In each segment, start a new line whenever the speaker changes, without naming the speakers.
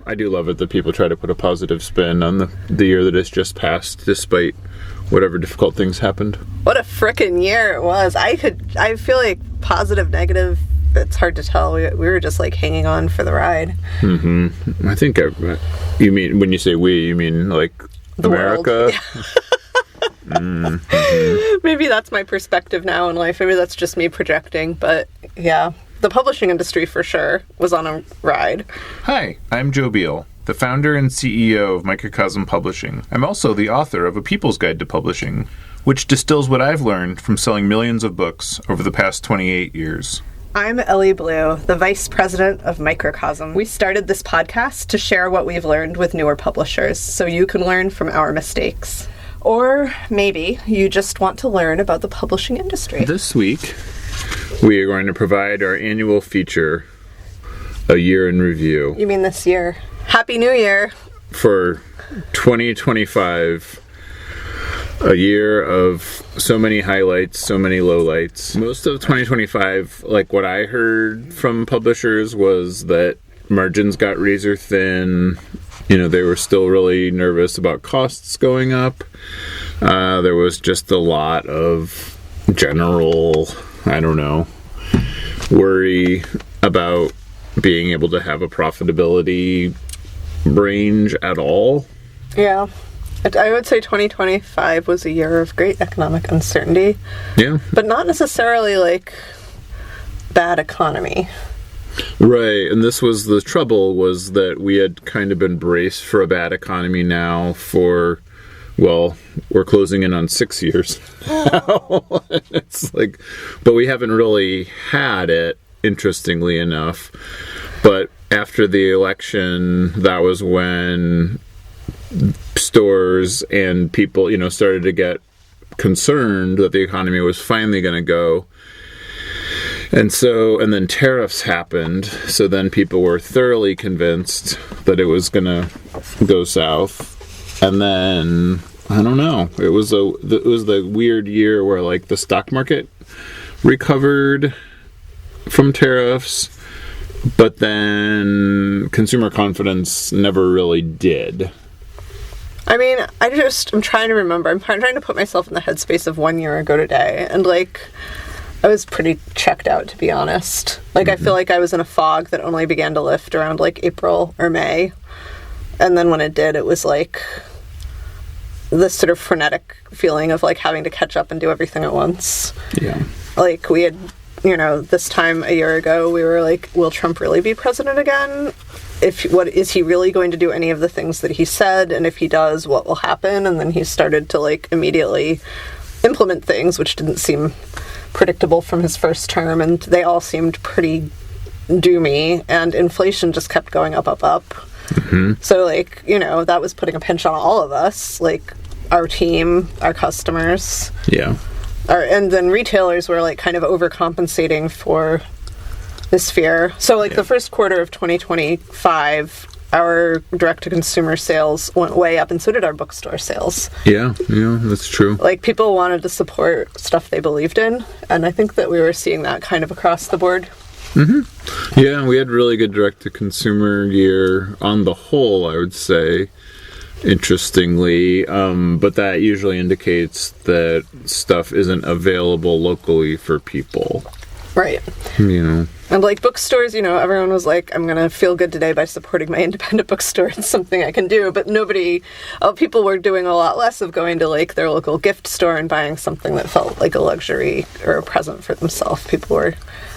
I do love it that people try to put a positive spin on the year that has just passed, despite whatever difficult things happened.
What a frickin' year it was. I feel like positive, negative, it's hard to tell. We were just like hanging on for the ride.
Mm-hmm. I think you mean, when you say we, you mean like
the
America?
Yeah. Mm-hmm. Maybe that's my perspective now in life. Maybe that's just me projecting, but yeah. The publishing industry, for sure, was on a ride.
Hi, I'm Joe Beal, the founder and CEO of Microcosm Publishing. I'm also the author of A People's Guide to Publishing, which distills what I've learned from selling millions of books over the past 28 years.
I'm Elly Blue, the vice president of Microcosm. We started this podcast to share what we've learned with newer publishers, so you can learn from our mistakes. Or maybe you just want to learn about the publishing industry.
This week, we are going to provide our annual feature, A Year in Review.
You mean this year? Happy New Year!
For 2025, a year of so many highlights, so many lowlights. Most of 2025, like what I heard from publishers, was that margins got razor thin. They were still really nervous about costs going up. There was just a lot of general, worry about being able to have a profitability range at all.
Yeah. I would say 2025 was a year of great economic uncertainty.
Yeah.
But not necessarily like bad economy.
Right, and this was the trouble, was that we had kind of been braced for a bad economy now for, well, we're closing in on 6 years now. It's like, but we haven't really had it, interestingly enough. But after the election, that was when stores and people, started to get concerned that the economy was finally going to go. And then tariffs happened, so then people were thoroughly convinced that it was going to go south. And then, I don't know, it was the weird year where, like, the stock market recovered from tariffs, but then consumer confidence never really did.
I mean, I'm trying to remember. I'm trying to put myself in the headspace of 1 year ago today, and, like, I was pretty checked out, to be honest. Like, I feel like I was in a fog that only began to lift around, like, April or May. And then when it did, it was, like, this sort of frenetic feeling of, like, having to catch up and do everything at once.
Yeah.
Like, we had, this time a year ago, we were like, will Trump really be president again? Is he really going to do any of the things that he said? And if he does, what will happen? And then he started to, like, immediately implement things, which didn't seem predictable from his first term, and they all seemed pretty doomy, and inflation just kept going up. Mm-hmm. So, like, that was putting a pinch on all of us, like our team, our customers.
Yeah.
And then retailers were, like, kind of overcompensating for this fear. So, like, the first quarter of 2025, our direct-to-consumer sales went way up, and so did our bookstore sales.
Yeah, that's true.
Like, people wanted to support stuff they believed in, and I think that we were seeing that kind of across the board.
Mm-hmm. Yeah, we had really good direct-to-consumer year on the whole, I would say, interestingly, but that usually indicates that stuff isn't available locally for people.
Right. And, like, bookstores, everyone was like, I'm going to feel good today by supporting my independent bookstore. It's something I can do. But people were doing a lot less of going to, like, their local gift store and buying something that felt like a luxury or a present for themselves.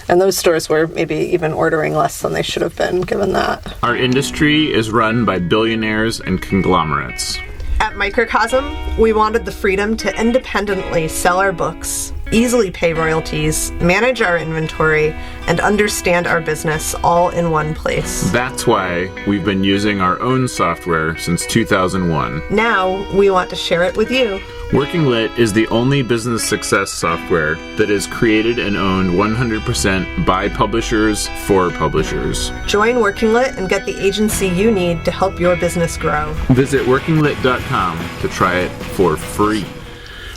And those stores were maybe even ordering less than they should have been, given that.
Our industry is run by billionaires and conglomerates.
At Microcosm, we wanted the freedom to independently sell our books, easily pay royalties, manage our inventory, and understand our business all in one place.
That's why we've been using our own software since 2001.
Now, we want to share it with you.
Working Lit is the only business success software that is created and owned 100% by publishers for publishers.
Join Working Lit and get the agency you need to help your business grow.
Visit workinglit.com to try it for free.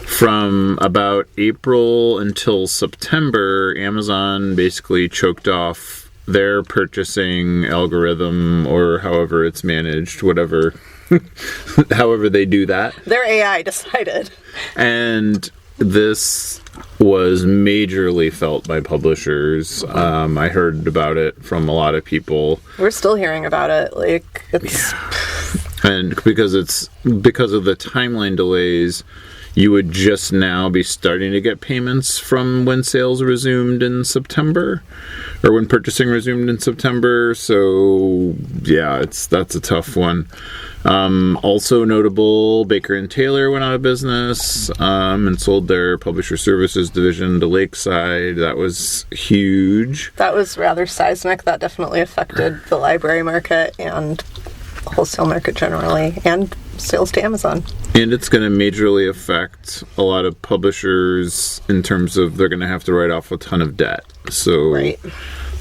From about April until September, Amazon basically choked off their purchasing algorithm, or however it's managed, whatever, however they do that.
Their AI decided.
And this was majorly felt by publishers. I heard about it from a lot of people.
We're still hearing about it. Like, it's...
And because of the timeline delays, you would just now be starting to get payments from when sales resumed in September, or when purchasing resumed in September. So yeah, that's a tough one. Also notable, Baker & Taylor went out of business and sold their publisher services division to Lakeside. That was huge.
That was rather seismic. That definitely affected the library market and wholesale market generally, and sales to Amazon.
And it's going to majorly affect a lot of publishers in terms of they're going to have to write off a ton of debt. So
right.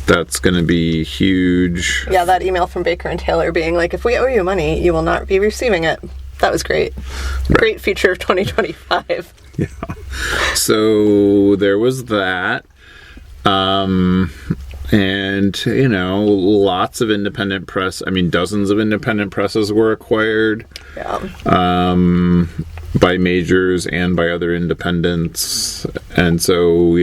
That's going to be huge.
Yeah, that email from Baker & Taylor being like, if we owe you money, you will not be receiving it. That was great. Right. Great feature of 2025.
Yeah. So there was that. And, lots of independent press. I mean, dozens of independent presses were acquired.
Yeah.
By majors and by other independents. And so,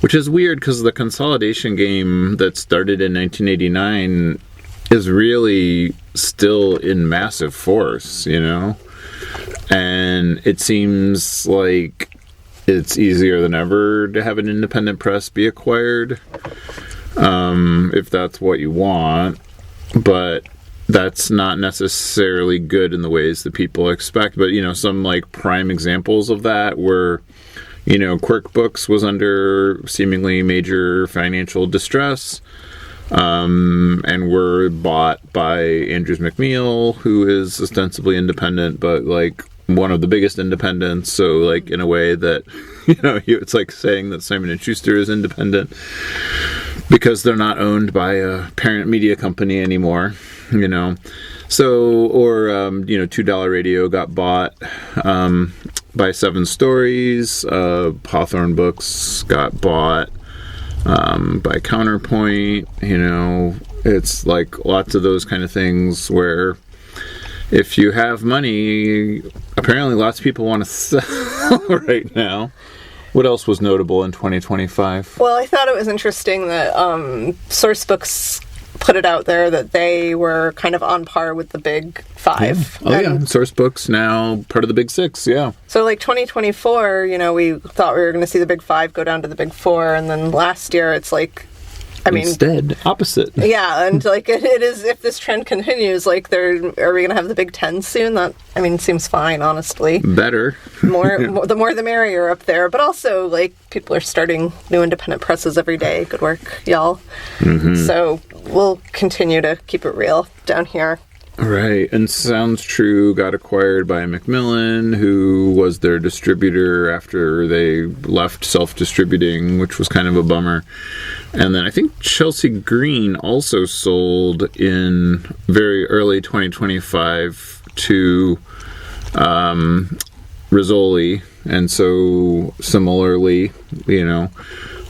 which is weird because the consolidation game that started in 1989 is really still in massive force, And it seems like it's easier than ever to have an independent press be acquired. If that's what you want, but that's not necessarily good in the ways that people expect. But some like prime examples of that were, Quirk Books was seemingly major financial distress, and were bought by Andrews McMeel, who is ostensibly independent, but like one of the biggest independents. So like in a way that it's like saying that Simon & Schuster is independent because they're not owned by a parent media company anymore, So, or, $2 Radio got bought by 7 Stories. Hawthorne Books got bought by Counterpoint. It's like lots of those kind of things where if you have money, apparently lots of people want to sell right now. What else was notable in 2025?
Well, I thought it was interesting that Sourcebooks put it out there that they were kind of on par with the Big Five.
Yeah. Sourcebooks now part of the Big Six, yeah.
So like 2024, we thought we were going to see the Big Five go down to the Big Four, and then last year it's like,
instead, opposite.
Yeah, and like it is, if this trend continues, like are we going to have the Big Ten soon? That, seems fine, honestly.
Better.
The more the merrier up there. But also, like, people are starting new independent presses every day. Good work, y'all. Mm-hmm. So we'll continue to keep it real down here.
Right, and Sounds True got acquired by Macmillan, who was their distributor after they left self-distributing, which was kind of a bummer. And then I think Chelsea Green also sold in very early 2025 to Rizzoli, and so similarly,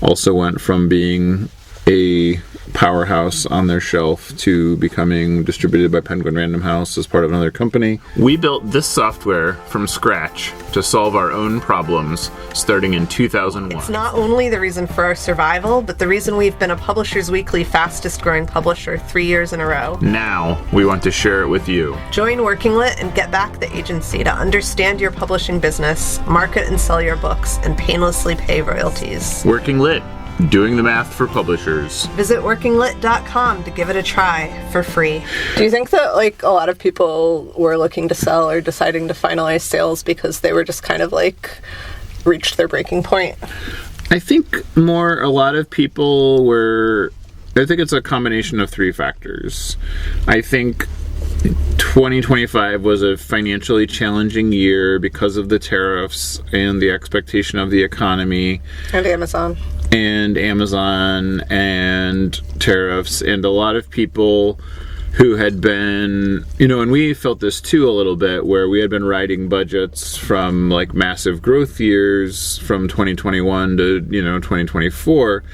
also went from being a powerhouse on their shelf to becoming distributed by Penguin Random House as part of another company. We built this software from scratch to solve our own problems starting in 2001.
It's not only the reason for our survival, but the reason we've been a Publishers Weekly fastest growing publisher 3 years in a row.
Now we want to share it with you.
Join Working Lit and get back the agency to understand your publishing business, market and sell your books, and painlessly pay royalties.
Working Lit. Doing the math for publishers.
Visit workinglit.com to give it a try for free. Do you think that like a lot of people were looking to sell or deciding to finalize sales because they were just kind of like reached their breaking point?
I think a lot of people were, I think it's a combination of 3 factors. I think 2025 was a financially challenging year because of the tariffs and the expectation of the economy.
And Amazon
and tariffs, and a lot of people who had been, and we felt this too a little bit, where we had been writing budgets from like massive growth years from 2021 to, 2024,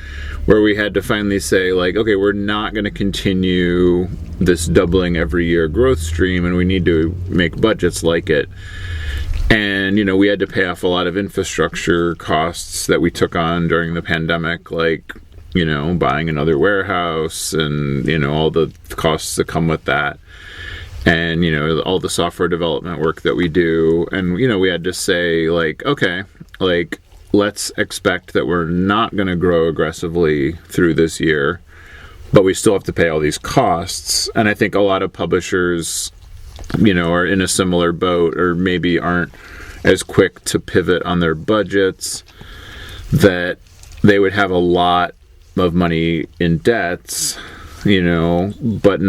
where we had to finally say like, okay, we're not going to continue this doubling every year growth stream, and we need to make budgets like it. And, we had to pay off a lot of infrastructure costs that we took on during the pandemic, like, buying another warehouse and, all the costs that come with that. And, all the software development work that we do. And, we had to say, like, okay, like, let's expect that we're not going to grow aggressively through this year, but we still have to pay all these costs. And I think a lot of publishers, are in a similar boat, or maybe aren't as quick to pivot on their budgets, that they would have a lot of money in debts, but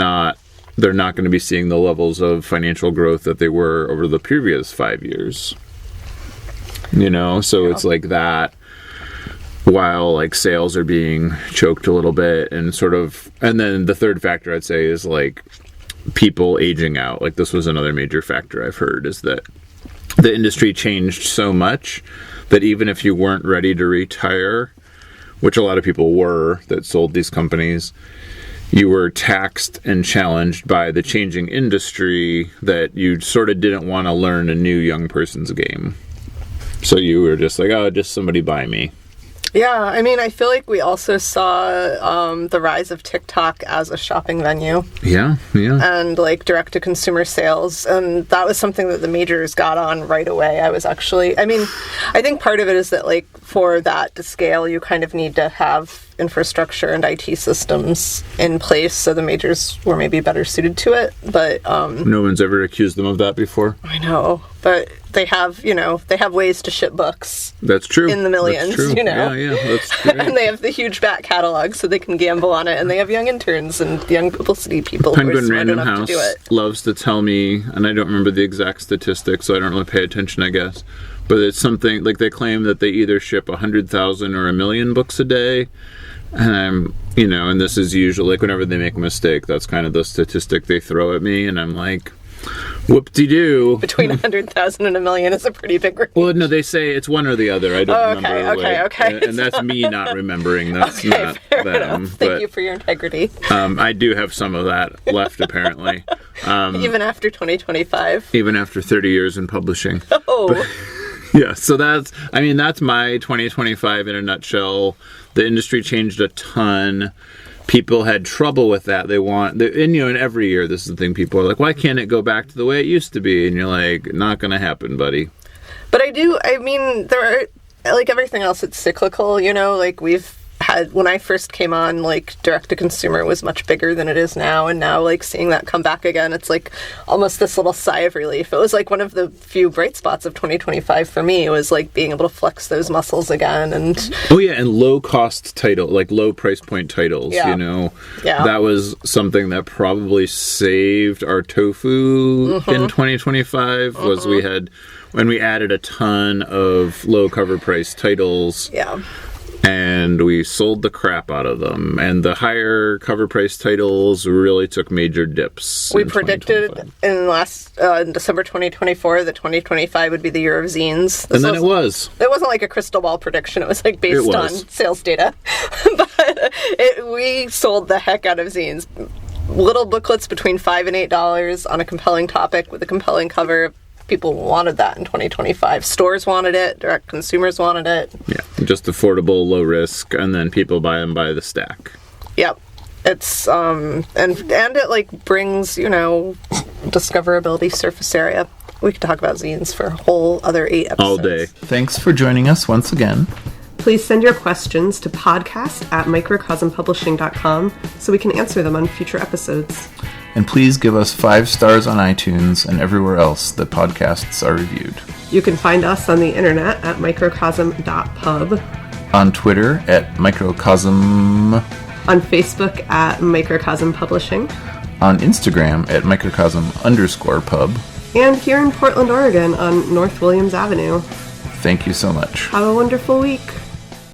they're not going to be seeing the levels of financial growth that they were over the previous 5 years. So it's like that, while like sales are being choked a little bit, and then the third factor I'd say is like people aging out. Like, this was another major factor I've heard, is that the industry changed so much that even if you weren't ready to retire, which a lot of people were that sold these companies, you were taxed and challenged by the changing industry, that you sort of didn't want to learn a new young person's game. So you were just like, oh, just somebody buy me.
Yeah, I mean, I feel like we also saw the rise of TikTok as a shopping venue.
Yeah.
And, like, direct-to-consumer sales. And that was something that the majors got on right away. I think part of it is that, like, for that to scale, you kind of need to have infrastructure and IT systems in place, so the majors were maybe better suited to it. But
no one's ever accused them of that before.
I know, but they have ways to ship books.
That's true.
In the millions,
that's true. Yeah, that's great.
And they have the huge back catalog, so they can gamble on it, and they have young interns and young publicity people who are smart enough to do it.
Loves to tell me, and I don't remember the exact statistics, so I don't really pay attention, I guess. But it's something like they claim that they either ship 100,000 or 1 million books a day. And I'm, and this is usually, like, whenever they make a mistake, that's kind of the statistic they throw at me, and I'm like, whoop-de-doo.
Between 100,000 and 1 million is a pretty big range.
Well, no, they say it's one or the other. I don't remember.
Okay.
And that's me not remembering. That's not them.
Thank you for your integrity.
I do have some of that left, apparently.
Even after 2025?
Even after 30 years in publishing.
Oh.
But, yeah, so that's my 2025 in a nutshell. The industry changed a ton. People had trouble with that. And every year this is the thing, people are like, why can't it go back to the way it used to be? And you're like, not going to happen, buddy.
But there are, like everything else, it's cyclical, like we've had, when I first came on, like, direct-to-consumer was much bigger than it is now, and now, like, seeing that come back again, it's, like, almost this little sigh of relief. It was, like, one of the few bright spots of 2025 for me. It was, like, being able to flex those muscles again, and...
Oh, yeah, and low-cost title, like, low-price point titles,
Yeah.
That was something that probably saved our tofu in 2025, was when we added a ton of low cover price titles.
Yeah.
And we sold the crap out of them. And the higher cover price titles really took major dips.
We predicted in December 2024 that 2025 would be the year of zines.
And then it was.
It wasn't like a crystal ball prediction. It was like based on sales data. But we sold the heck out of zines. Little booklets between $5 and $8 on a compelling topic with a compelling cover. People wanted that in 2025. Stores wanted it. Direct consumers wanted it.
Yeah, just affordable, low risk, and then people buy them by the stack.
Yep. It's and it like brings, discoverability, surface area. We could talk about zines for a whole other 8 episodes.
All day.
Thanks for joining us once again.
Please send your questions to podcast@microcosmpublishing.com so we can answer them on future episodes.
And please give us 5 stars on iTunes and everywhere else that podcasts are reviewed.
You can find us on the internet at microcosm.pub.
On Twitter at Microcosm.
On Facebook at Microcosm Publishing.
On Instagram at Microcosm_pub.
And here in Portland, Oregon on North Williams Avenue.
Thank you so much.
Have a wonderful week.